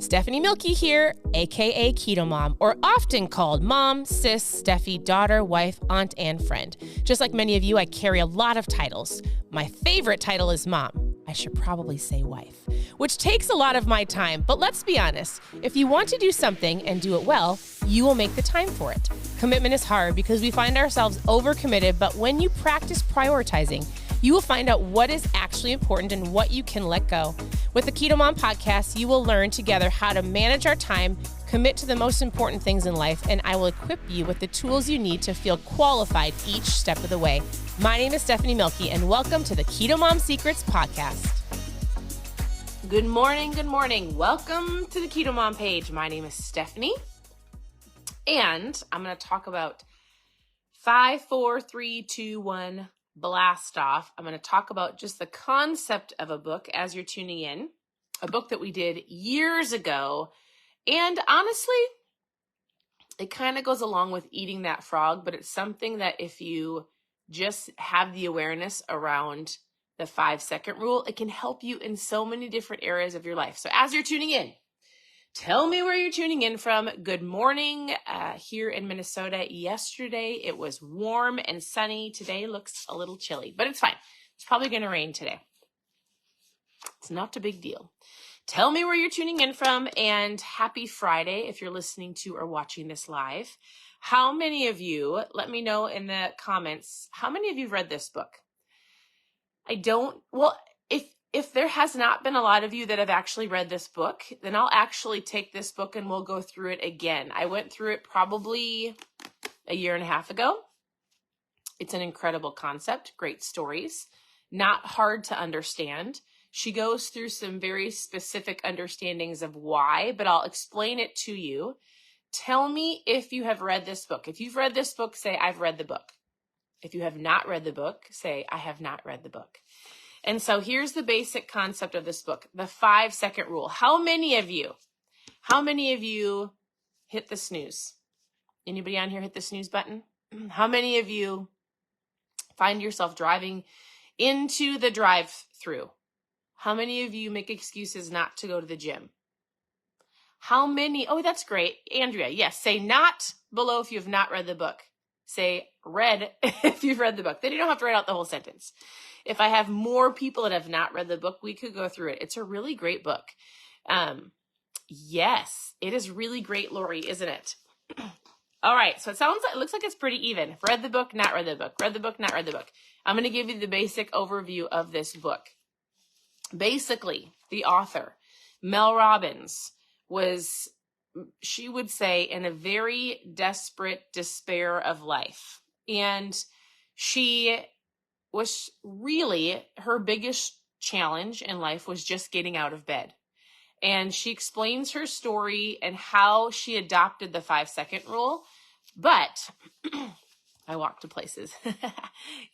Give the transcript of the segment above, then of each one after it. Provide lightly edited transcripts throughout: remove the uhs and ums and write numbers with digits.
Stephanie Milky here, aka KetoMOM, or often called mom, sis, Steffi, daughter, wife, aunt, and friend. Just like many of you, I carry a lot of titles. My favorite title is mom. I should probably say wife, which takes a lot of my time. But let's be honest, if you want to do something and do it well, you will make the time for it. Commitment is hard because we find ourselves overcommitted, but when you practice prioritizing, you will find out what is actually important and what you can let go. With the KetoMOM podcast, you will learn together how to manage our time, commit to the most important things in life, and I will equip you with the tools you need to feel qualified each step of the way. My name is Stephanie Milky, and welcome to the KetoMOM Secrets podcast. Good morning, good morning. Welcome to the KetoMOM page. My name is Stephanie, and I'm going to talk about 5, 4, 3, 2, 1, blast off. I'm going to talk about just the concept of a book as you're tuning in, a book that we did years ago. And honestly, it kind of goes along with eating that frog, but it's something that if you just have the awareness around the 5-second rule, it can help you in so many different areas of your life. So as you're tuning in, tell me where you're tuning in from. Good morning here in Minnesota. Yesterday, it was warm and sunny. Today looks a little chilly, but it's fine. It's probably going to rain today. It's not a big deal. Tell me where you're tuning in from, and happy Friday if you're listening to or watching this live. How many of you, let me know in the comments, how many of you have read this book? If there has not been a lot of you that have actually read this book, then I'll actually take this book and we'll go through it again. I went through it probably a year and a half ago. It's an incredible concept, great stories, not hard to understand. She goes through some very specific understandings of why, but I'll explain it to you. Tell me if you have read this book. If you've read this book, say, I've read the book. If you have not read the book, say, I have not read the book. And so here's the basic concept of this book, the 5-second rule. How many of you hit the snooze? Anybody on here hit the snooze button? How many of you find yourself driving into the drive-through? How many of you make excuses not to go to the gym? How many? Oh, that's great. Andrea, yes. Say not below if you have not read the book. Say read if you've read the book. Then you don't have to write out the whole sentence. If I have more people that have not read the book, we could go through it. It's a really great book. Yes, it is really great, Lori, isn't it? All right, so it looks like it's pretty even. Read the book, not read the book. Read the book, not read the book. I'm going to give you the basic overview of this book. Basically, the author, Mel Robbins, she would say, in a very desperate despair of life. And she was really, her biggest challenge in life was just getting out of bed. And she explains her story and how she adopted the 5-second rule. But I walk to places.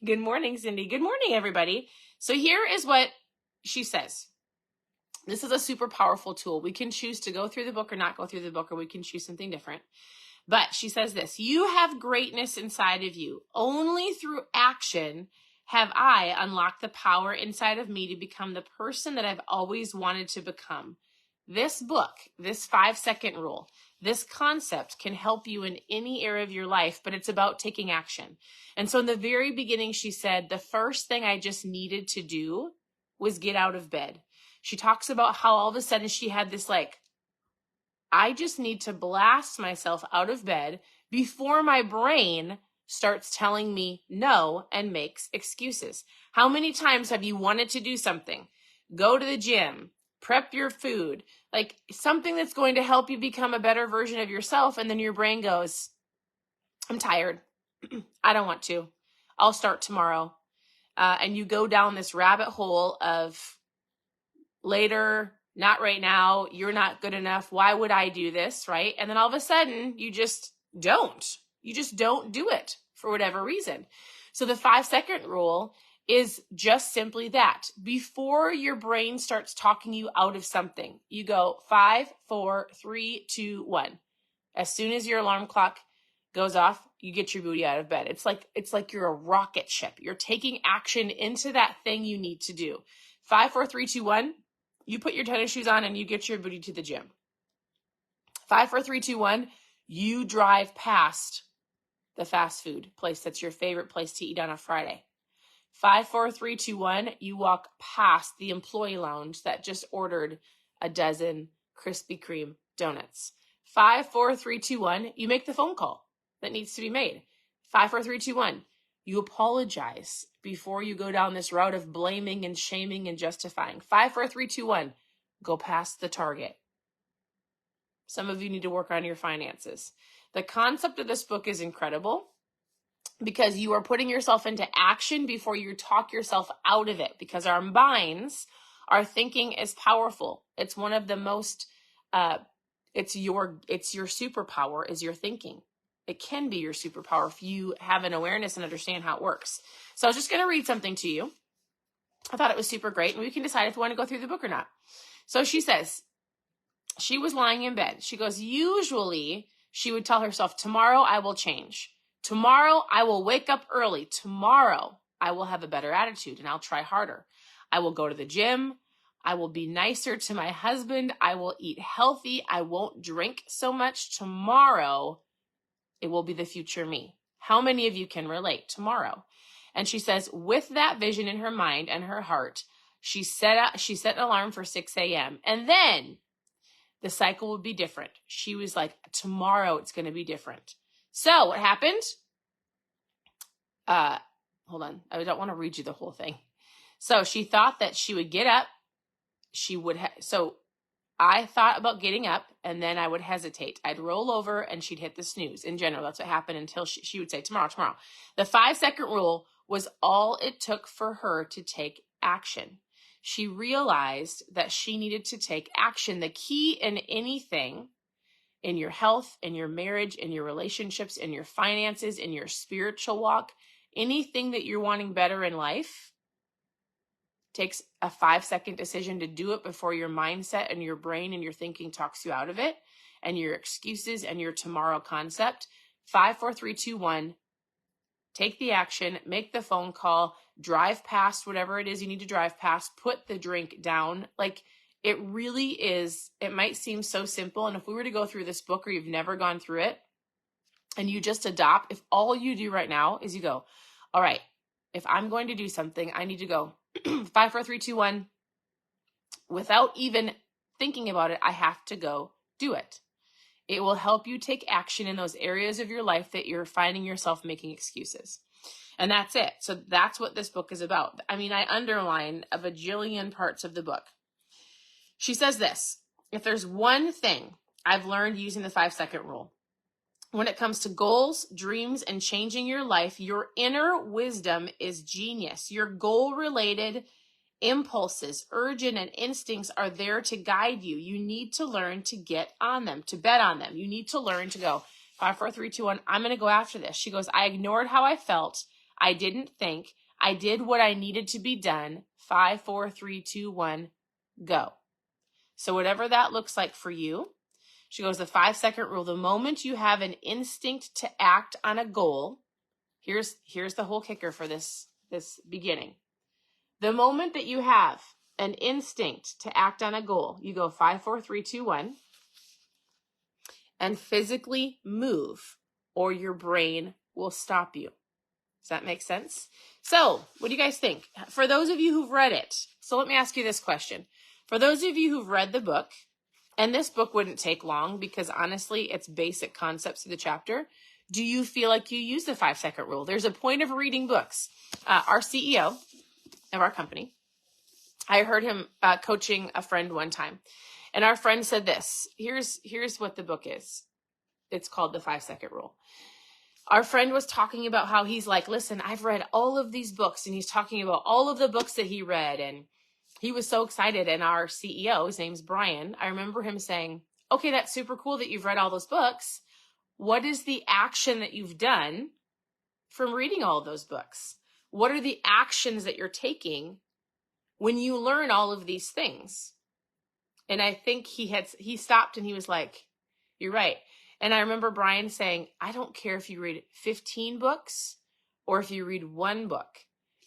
Good morning, Cindy. Good morning, everybody. So here is what she says. This is a super powerful tool. We can choose to go through the book or not go through the book, or we can choose something different. But she says this: you have greatness inside of you. Only through action have I unlocked the power inside of me to become the person that I've always wanted to become. This book, this 5-second rule, this concept can help you in any area of your life, but it's about taking action. And so in the very beginning, she said, the first thing I just needed to do was get out of bed. She talks about how all of a sudden she had this I just need to blast myself out of bed before my brain starts telling me no and makes excuses. How many times have you wanted to do something? Go to the gym, prep your food, something that's going to help you become a better version of yourself, and then your brain goes, I'm tired. I don't want to. I'll start tomorrow. And you go down this rabbit hole of later, not right now, you're not good enough. Why would I do this, right? And then all of a sudden, you just don't. You just don't do it for whatever reason. So the 5-second rule is just simply that. Before your brain starts talking you out of something, you go 5, 4, 3, 2, 1. As soon as your alarm clock goes off, you get your booty out of bed. It's like you're a rocket ship. You're taking action into that thing you need to do. 5, 4, 3, 2, 1. You put your tennis shoes on and you get your booty to the gym. 5, 4, 3, 2, 1. You drive past the fast food place that's your favorite place to eat on a Friday. 5, 4, 3, 2, 1. You walk past the employee lounge that just ordered a dozen Krispy Kreme donuts. 5, 4, 3, 2, 1. You make the phone call that needs to be made. 5, 4, 3, 2, 1. You apologize before you go down this route of blaming and shaming and justifying. 5, 4, 3, 2, 1. Go past the Target. Some of you need to work on your finances. The concept of this book is incredible because you are putting yourself into action before you talk yourself out of it, because our minds, our thinking is powerful. It's one of the most, it's your superpower is your thinking. It can be your superpower if you have an awareness and understand how it works. So I was just going to read something to you. I thought it was super great, and we can decide if we want to go through the book or not. So she says, she was lying in bed. She goes, usually she would tell herself, tomorrow I will change. Tomorrow I will wake up early. Tomorrow I will have a better attitude and I'll try harder. I will go to the gym. I will be nicer to my husband. I will eat healthy. I won't drink so much. Tomorrow it will be the future me. How many of you can relate? Tomorrow. And she says, with that vision in her mind and her heart, she set an alarm for 6 a.m. And then the cycle would be different. She was like, tomorrow it's going to be different. So what happened? Hold on. I don't want to read you the whole thing. So she thought that she would get up. So I thought about getting up and then I would hesitate. I'd roll over and she'd hit the snooze. In general, that's what happened until she would say, tomorrow. The 5-second rule was all it took for her to take action. She realized that she needed to take action. The key in anything, in your health, in your marriage, in your relationships, in your finances, in your spiritual walk, anything that you're wanting better in life, takes a 5-second decision to do it before your mindset and your brain and your thinking talks you out of it, and your excuses and your tomorrow concept. 5, 4, 3, 2, 1. Take the action, make the phone call, drive past whatever it is you need to drive past, put the drink down. Like, it really is, it might seem so simple. And if we were to go through this book or you've never gone through it and you just adopt, if all you do right now is you go, all right, if I'm going to do something, I need to go 5, 4, 3, 2, 1. Without even thinking about it, I have to go do it. It will help you take action in those areas of your life that you're finding yourself making excuses. And that's it. So that's what this book is about. I mean, I underline a bajillion parts of the book. She says this, if there's one thing I've learned using the 5-second rule, when it comes to goals, dreams, and changing your life, your inner wisdom is genius. Your goal-related impulses, urgent, and instincts are there to guide you. You need to learn to get on them, to bet on them. You need to learn to go 5, 4, 3, 2, 1. I'm going to go after this. She goes, I ignored how I felt. I didn't think. I did what I needed to be done. 5, 4, 3, 2, 1, go. So whatever that looks like for you, she goes, the 5-second rule, the moment you have an instinct to act on a goal, here's the whole kicker for this beginning. The moment that you have an instinct to act on a goal, you go 5, 4, 3, 2, 1, and physically move, or your brain will stop you. Does that make sense? So what do you guys think? For those of you who've read it, so let me ask you this question. For those of you who've read the book, and this book wouldn't take long because honestly, it's basic concepts of the chapter. Do you feel like you use the 5-second rule? There's a point of reading books. Our CEO of our company, I heard him coaching a friend one time. And our friend said this, here's what the book is. It's called the 5-second rule. Our friend was talking about how he's like, listen, I've read all of these books, and he's talking about all of the books that he read, and he was so excited. And our CEO, his name's Brian, I remember him saying, okay, that's super cool that you've read all those books. What is the action that you've done from reading all of those books? What are the actions that you're taking when you learn all of these things? And I think he stopped and he was like, you're right. And I remember Brian saying, I don't care if you read 15 books or if you read one book.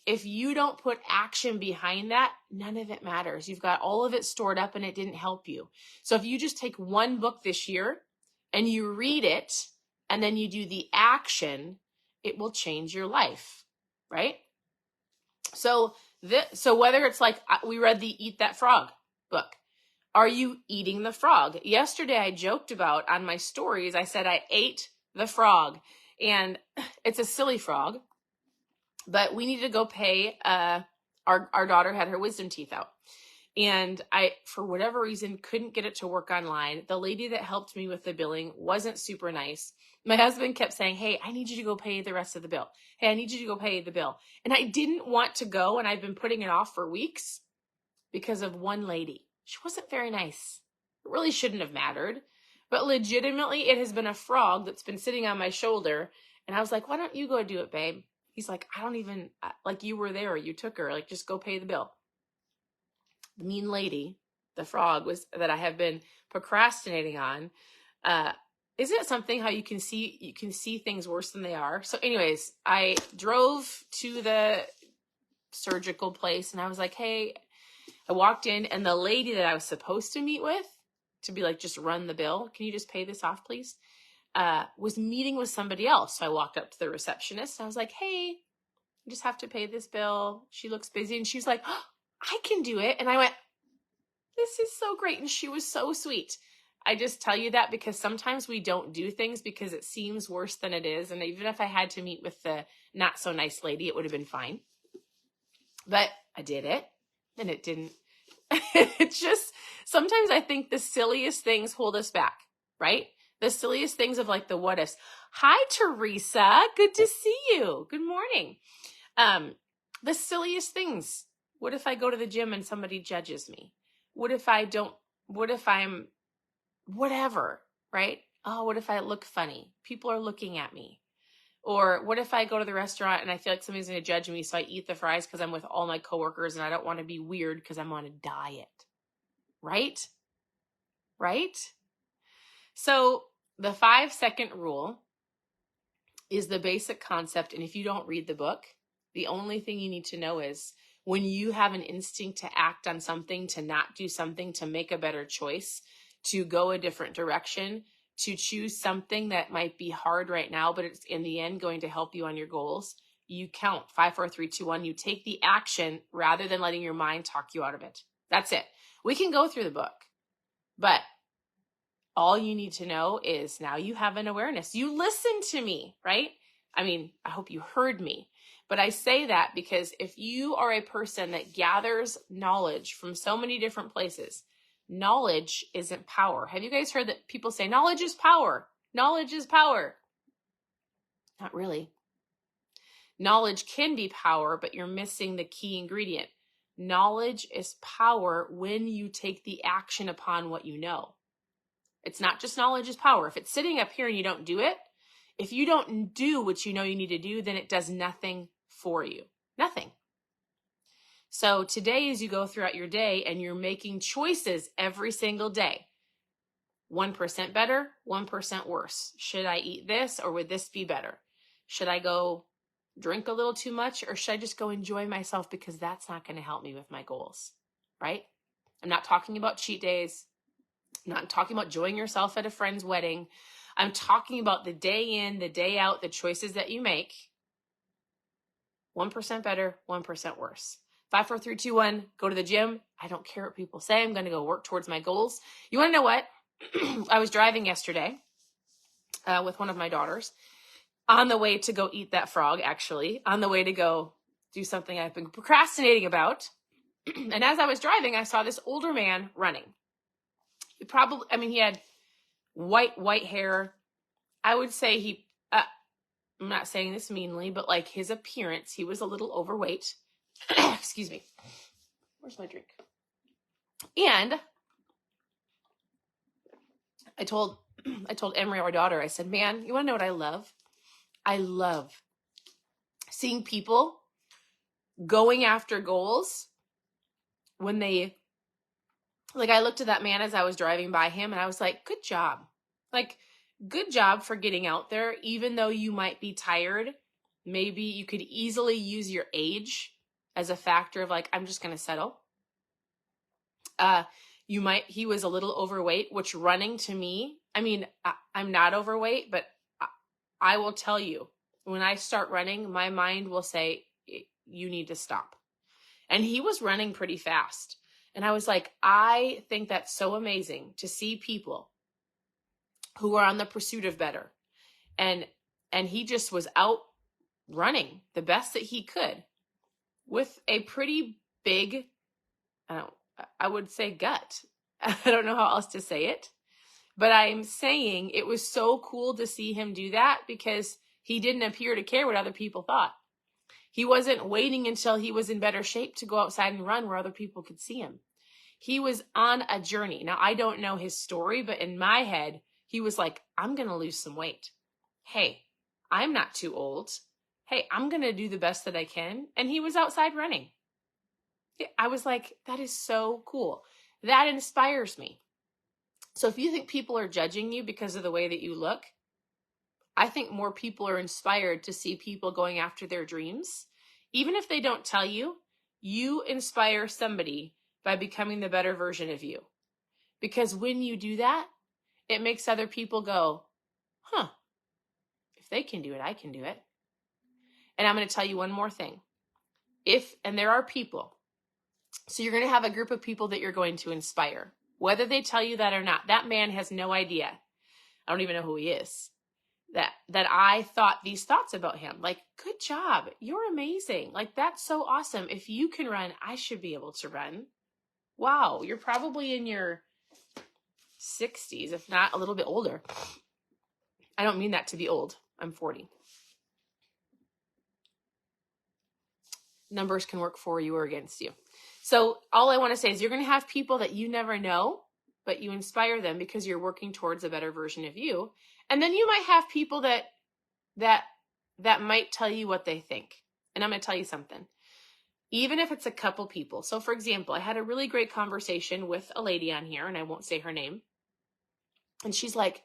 If you don't put action behind that, none of it matters. You've got all of it stored up and it didn't help you. So if you just take one book this year and you read it and then you do the action, it will change your life, right? So whether it's like we read the Eat That Frog book, are you eating the frog? Yesterday I joked about on my stories, I said I ate the frog, and it's a silly frog, but we needed to go pay, our daughter had her wisdom teeth out. And I, for whatever reason, couldn't get it to work online. The lady that helped me with the billing wasn't super nice. My husband kept saying, hey, I need you to go pay the rest of the bill. Hey, I need you to go pay the bill. And I didn't want to go, and I've been putting it off for weeks because of one lady. She wasn't very nice. It really shouldn't have mattered. But legitimately, it has been a frog that's been sitting on my shoulder. And I was like, why don't you go do it, babe? He's like, I don't even, like, you were there, or you took her, like, just go pay the bill. The mean lady, the frog, was that I have been procrastinating on. Isn't it something how you can see things worse than they are? So anyways, I drove to the surgical place and I was like, hey, I walked in, and the lady that I was supposed to meet with to be like, just run the bill, can you just pay this off, please? Was meeting with somebody else. So I walked up to the receptionist and I was like, hey, you just have to pay this bill. She looks busy. And she was like, oh, I can do it. And I went, this is so great. And she was so sweet. I just tell you that because sometimes we don't do things because it seems worse than it is. And even if I had to meet with the not so nice lady, it would have been fine. But I did it, and it didn't. It's just, sometimes I think the silliest things hold us back, right? The silliest things of like the what ifs. Hi, Teresa. Good to see you. Good morning. The silliest things. What if I go to the gym and somebody judges me? What if I don't, what if I'm whatever, right? Oh, what if I look funny? People are looking at me. Or what if I go to the restaurant and I feel like somebody's going to judge me, so I eat the fries because I'm with all my coworkers and I don't want to be weird because I'm on a diet, right? Right? So the 5-second rule is the basic concept. And if you don't read the book, the only thing you need to know is when you have an instinct to act on something, to not do something, to make a better choice, to go a different direction, to choose something that might be hard right now, but it's in the end going to help you on your goals, you count 5, 4, 3, 2, 1. You take the action rather than letting your mind talk you out of it. That's it. We can go through the book, but all you need to know is now you have an awareness. You listened to me, right? I mean, I hope you heard me. But I say that because if you are a person that gathers knowledge from so many different places, knowledge isn't power. Have you guys heard that people say knowledge is power? Knowledge is power. Not really. Knowledge can be power, but you're missing the key ingredient. Knowledge is power when you take the action upon what you know. It's not just knowledge is power. If it's sitting up here and you don't do it, if you don't do what you know you need to do, then it does nothing for you. Nothing. So today, as you go throughout your day and you're making choices every single day, 1% better, 1% worse. Should I eat this, or would this be better? Should I go drink a little too much, or should I just go enjoy myself because that's not going to help me with my goals, right? I'm not talking about cheat days. I'm not talking about enjoying yourself at a friend's wedding. I'm talking about the day in, the day out, the choices that you make. 1% better, 1% worse. 5, 4, 3, 2, 1, go to the gym. I don't care what people say. I'm going to go work towards my goals. You want to know what? I was driving yesterday with one of my daughters on the way to go eat that frog, actually, on the way to go do something I've been procrastinating about. And as I was driving, I saw this older man running. He had white hair. I would say I'm not saying this meanly, but like his appearance, he was a little overweight. Excuse me. Where's my drink? And I told Emery, our daughter, I said, man, you want to know what I love? I love seeing people going after goals when they, like, I looked at that man as I was driving by him and I was like, good job. Like, good job for getting out there, even though you might be tired. Maybe you could easily use your age as a factor of like, I'm just going to settle. He was a little overweight, which running to me I mean, I'm not overweight, but I will tell you, when I start running, my mind will say, you need to stop. And he was running pretty fast. And I was like, I think that's so amazing to see people who are on the pursuit of better. And he just was out running the best that he could with a pretty big, I would say gut. I don't know how else to say it. But I'm saying it was so cool to see him do that because he didn't appear to care what other people thought. He wasn't waiting until he was in better shape to go outside and run where other people could see him. He was on a journey. Now, I don't know his story, but in my head, he was like, I'm going to lose some weight. Hey, I'm not too old. Hey, I'm going to do the best that I can. And he was outside running. I was like, that is so cool. That inspires me. So if you think people are judging you because of the way that you look, I think more people are inspired to see people going after their dreams. Even if they don't tell you, you inspire somebody by becoming the better version of you. Because when you do that, it makes other people go, huh, if they can do it, I can do it. And I'm going to tell you one more thing. And there are people, so you're going to have a group of people that you're going to inspire. Whether they tell you that or not, that man has no idea. I don't even know who he is. That I thought these thoughts about him. Like, good job. You're amazing. Like, that's so awesome. If you can run, I should be able to run. Wow. You're probably in your 60s, if not a little bit older. I don't mean that to be old. I'm 40. Numbers can work for you or against you. So all I want to say is you're going to have people that you never know, but you inspire them because you're working towards a better version of you. And then you might have people that might tell you what they think. And I'm going to tell you something. Even if it's a couple people. So for example, I had a really great conversation with a lady on here, and I won't say her name. And she's like,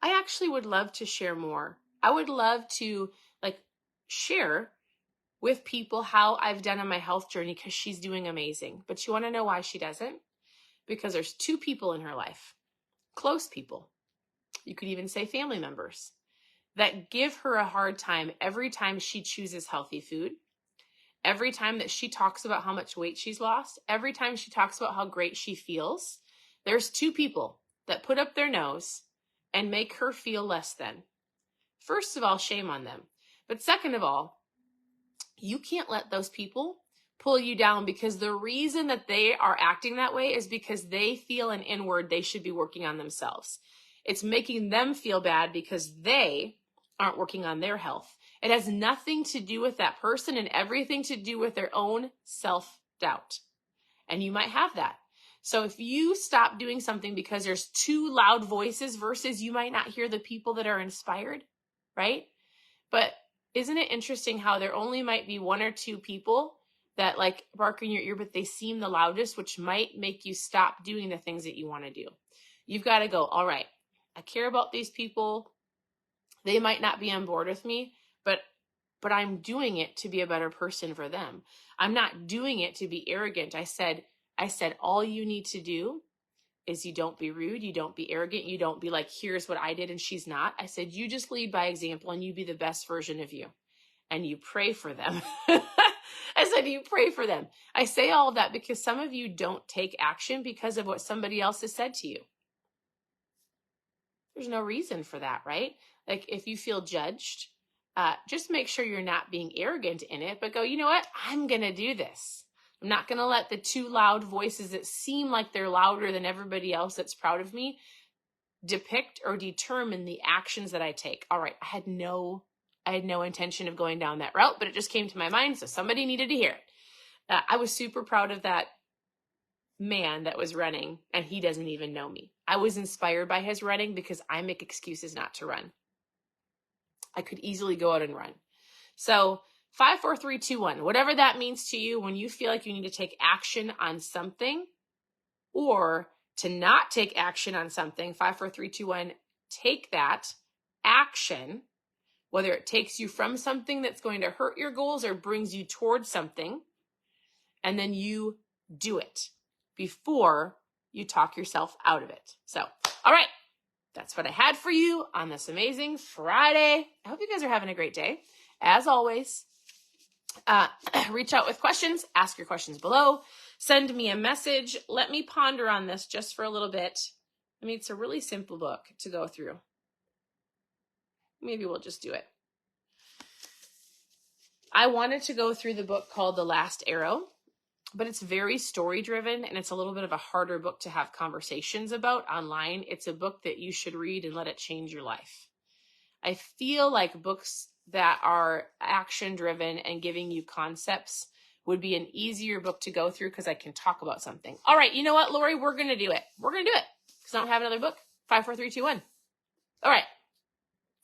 I actually would love to share more. I would love to share with people how I've done on my health journey because she's doing amazing. But you want to know why she doesn't? Because there's two people in her life, close people. You could even say family members that give her a hard time every time she chooses healthy food, every time that she talks about how much weight she's lost, every time she talks about how great she feels. There's two people that put up their nose and make her feel less than. First of all, shame on them. But second of all, you can't let those people pull you down because the reason that they are acting that way is because they feel an inward they should be working on themselves. It's making them feel bad because they aren't working on their health. It has nothing to do with that person and everything to do with their own self-doubt. And you might have that. So if you stop doing something because there's two loud voices versus you might not hear the people that are inspired, right? But isn't it interesting how there only might be one or two people that bark in your ear, but they seem the loudest, which might make you stop doing the things that you want to do. You've got to go, all right, I care about these people. They might not be on board with me, but I'm doing it to be a better person for them. I'm not doing it to be arrogant. I said, all you need to do is you don't be rude. You don't be arrogant. You don't be like, here's what I did and she's not. I said, you just lead by example and you be the best version of you. And you pray for them. I said, you pray for them. I say all of that because some of you don't take action because of what somebody else has said to you. There's no reason for that, right? Like if you feel judged, just make sure you're not being arrogant in it, but go, you know what? I'm going to do this. I'm not going to let the two loud voices that seem like they're louder than everybody else that's proud of me depict or determine the actions that I take. All right, I had no intention of going down that route, but it just came to my mind, so somebody needed to hear it. I was super proud of that man that was running, and he doesn't even know me. I was inspired by his running because I make excuses not to run. I could easily go out and run. So 5, 4, 3, 2, 1, whatever that means to you, when you feel like you need to take action on something or to not take action on something, 5, 4, 3, 2, 1, take that action, whether it takes you from something that's going to hurt your goals or brings you towards something, and then you do it before you talk yourself out of it. So, all right, that's what I had for you on this amazing Friday. I hope you guys are having a great day. As always, reach out with questions, ask your questions below, send me a message. Let me ponder on this just for a little bit. I mean, it's a really simple book to go through. Maybe we'll just do it. I wanted to go through the book called The Last Arrow, but it's very story driven and it's a little bit of a harder book to have conversations about online. It's a book that you should read and let it change your life. I feel like books that are action driven and giving you concepts would be an easier book to go through because I can talk about something. All right, you know what, Lori, we're going to do it. We're going to do it because I don't have another book. 5, 4, 3, 2, 1. All right,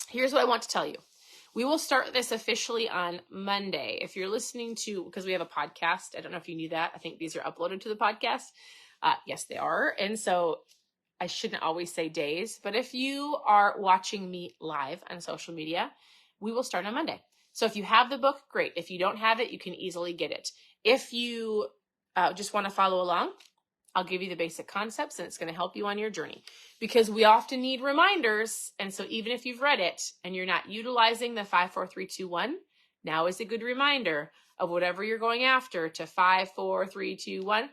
here's what I want to tell you. We will start this officially on Monday. If you're listening to, because we have a podcast, I don't know if you knew that. I think these are uploaded to the podcast. Yes, they are. And so I shouldn't always say days, but if you are watching me live on social media, we will start on Monday. So if you have the book, great. If you don't have it, you can easily get it. If you just want to follow along, I'll give you the basic concepts and it's going to help you on your journey because we often need reminders. And so even if you've read it and you're not utilizing the 5, 4, 3, 2, 1, now is a good reminder of whatever you're going after to 5, 4, 3, 2, 1,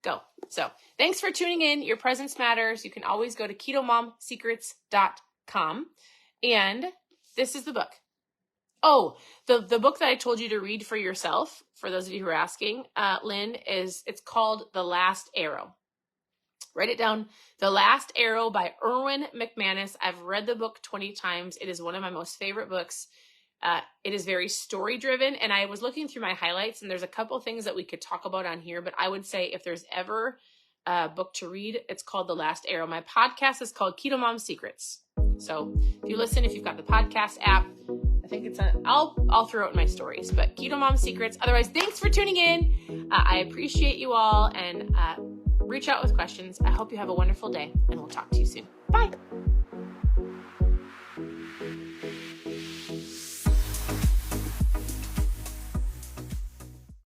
go. So thanks for tuning in. Your presence matters. You can always go to KetoMomSecrets.com. And this is the book. Oh, the book that I told you to read for yourself, for those of you who are asking, Lynn, it's called The Last Arrow. Write it down. The Last Arrow by Erwin McManus. I've read the book 20 times. It is one of my most favorite books. It is very story driven. And I was looking through my highlights and there's a couple things that we could talk about on here, but I would say if there's ever a book to read, it's called The Last Arrow. My podcast is called KetoMOM Secrets. So if you listen, if you've got the podcast app, I think it's I'll throw it in my stories, but KetoMOM Secrets. Otherwise, thanks for tuning in. I appreciate you all and reach out with questions. I hope you have a wonderful day and we'll talk to you soon. Bye.